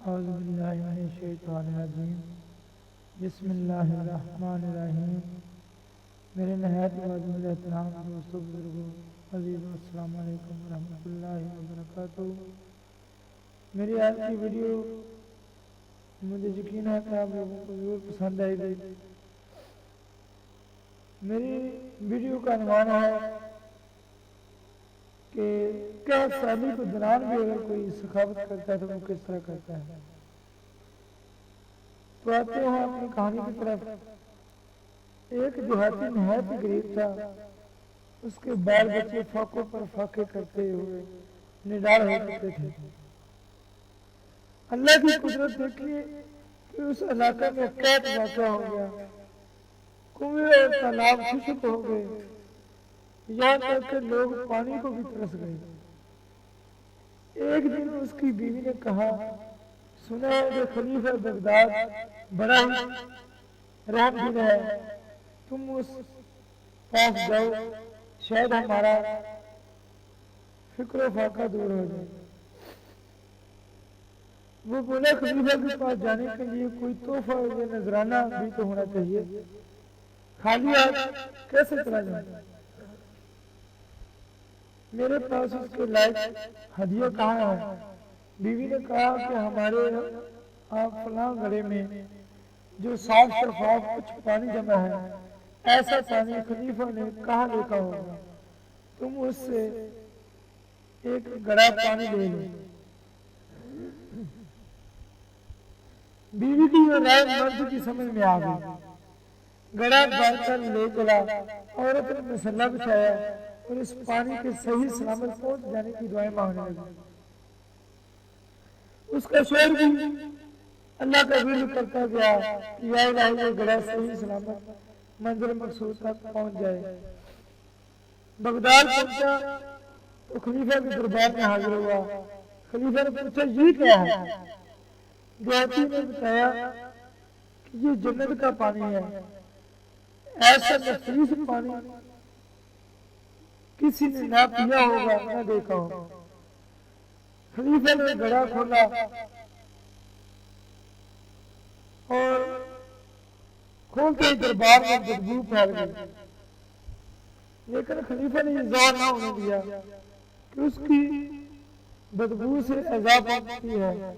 औज़ुबिल्लाहिमिनश्शैतानिर्रजीम। बिस्मिल्लाहिर्रहमानिर्रहीम। मेरे नहायत वाजिब एहतराम दोस्तों, बुजुर्गों, अज़ीज़ों, अस्सलामु अलैकुम रहमतुल्लाहि व बरकातुहू। मेरी आज की वीडियो मुझे यकीन है कि आप लोगों को ज़रूर पसंद आएगी। मेरी वीडियो का अनुमान है कि क्या सैली के दौरान भी अगर कोई सखावत करता है तो वो किस तरह करता है। तो आते हैं अपनी कहानी की तरफ। एक देहाती नहायत ही गरीब था। उसके बाल बच्चे फाकों पर फाके करते हुए निडार हो चुके थे। अल्लाह की कुदरत देखिए कि उस इलाके में कैद वाक़या हो गया। कुएं और तालाब खुश्क हो गए, यहाँ तक कि लोग पानी को भी तरस गए। एक दिन उसकी बीवी ने कहा, सुना है कि खलीफा बगदाद बड़ा ही रहमदिल है, तुम उस पास जाओ, शायद हमारा फिक्र फाका दूर हो जाए। वो बोला, खलीफा के पास जाने के लिए कोई तोहफा या नजराना भी तो होना चाहिए, खाली हाथ कैसे चला जाए। मेरे पास उसके लायक हदिया कहाँ है। बीवी ने कहा कि हमारे आप फलां घड़े में जो साफ शफाफ कुछ पानी जमा है, ऐसा पानी खलीफा ने कहाँ देखा होगा, तुम उससे एक घड़ा पानी ले लो। बीवी की ये राय मर्द की समझ में आ गई। घड़ा भरकर ले चला, औरत ने मसल्ला बिछाया और इस पानी के सही सलामत पहुंच जाने की दुआएं मांगने लगी। उसका शोर भी अल्लाह का विर्द करता गया कि या इलाही ये घड़ा सही सलामत मंजिल मकसूद तक पहुंच जाए। बगदाद पहुंचा तो खलीफा के दरबार में हाजिर हुआ। खलीफा ने पूछा, ये क्या है। देहाती ने बताया कि ये जन्नत का पानी है, ऐसा नफीस पानी किसी ने ना पिया होगा ना देखा होगा। खलीफा ने घड़ा खोला और खोलते ही दरबार में बदबू फैल गई। लेकिन खलीफा ने ये ज़ाहिर ना होने दिया कि उसकी बदबू से अज़ाब पहुंचती है,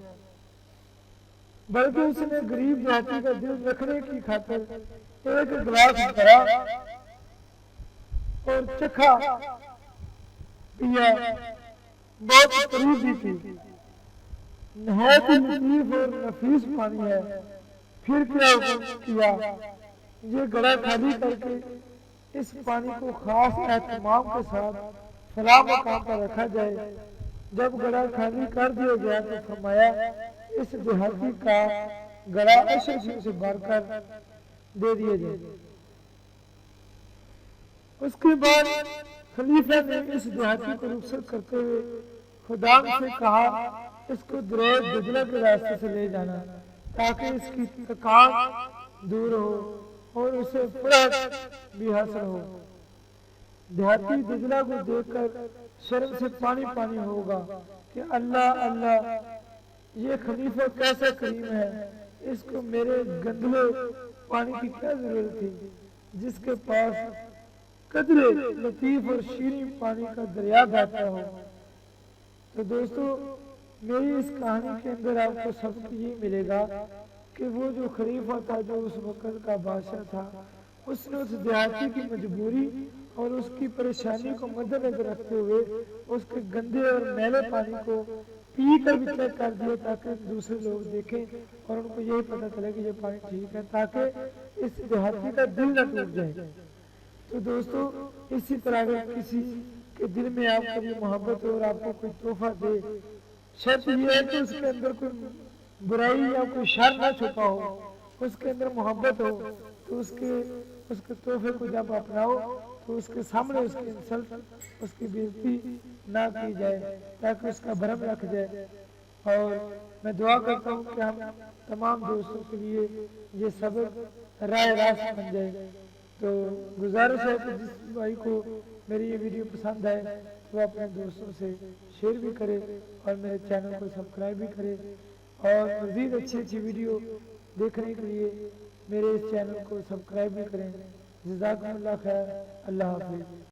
बल्कि उसने गरीब देहाती का दिल रखने की खातिर एक गिलास भरा और चखा पिया। बहुत करीब भी थी, नहायत ही लतीफ और नफीस पानी है। फिर क्या हुक्म किया, ये घड़ा खाली करके इस पानी को खास एहतमाम के साथ फलां मकाम पर रखा जाए। जब घड़ा खाली कर दिया गया तो फरमाया, इस देहाती का घड़ा अशरफियों से भरकर दे दिया जाए। उसके बाद खलीफा ने इस देहाती को रुखसत करते हुए खुदाम से कहा, इसको दरिया दजला के रास्ते से ले जाना ताकि इसकी थकान दूर हो और उसे फुर्सत भी हासिल हो। देहाती दजला को देखकर शर्म से पानी पानी होगा कि अल्लाह अल्लाह, ये खलीफा कैसा करीम है, इसको मेरे गंदले पानी की क्या जरूरत थी, जिसके पास कदरे लतीफ और शीरीं पानी का दरिया बहता हो। तो दोस्तों, मेरी इस कहानी के अंदर आपको सबक ये मिलेगा कि वो जो खलीफा था, जो उस वक्त का बादशाह था, उसने उस देहाती की मजबूरी और उसकी परेशानी को मद्देनजर रखते हुए उसके गंदे और मैले पानी को पी कर भी चेक कर दिया ताकि दूसरे लोग देखें और उनको यही पता चले कि ये पानी ठीक है, ताकि इस देहाती का दिल न टूट जाए। तो दोस्तों, इसी तरह अगर किसी के दिल में आपको ये मोहब्बत हो और आपको कोई तोहफा दे, शर्त ये है कि उसके अंदर कोई बुराई या कोई शर ना छुपा हो, उसके अंदर मोहब्बत हो, तो उसके तोहफे को जब अपनाओ तो उसके सामने उसकी इंसल्ट, उसकी बेइज्जती ना की जाए, ताकि उसका भरम रख जाए। और मैं दुआ करता हूँ कि हम तमाम दोस्तों के लिए ये सबक राह रास्त बन जाए। तो गुजारिश है कि जिस भाई को मेरी ये वीडियो पसंद आए तो वो अपने दोस्तों से शेयर भी करे और मेरे चैनल को सब्सक्राइब भी करे। और मज़ीद अच्छी अच्छी वीडियो देखने के लिए मेरे इस चैनल को सब्सक्राइब भी करें। जज़ाकुमुल्लाह खैर। अल्लाह हाफ़िज़।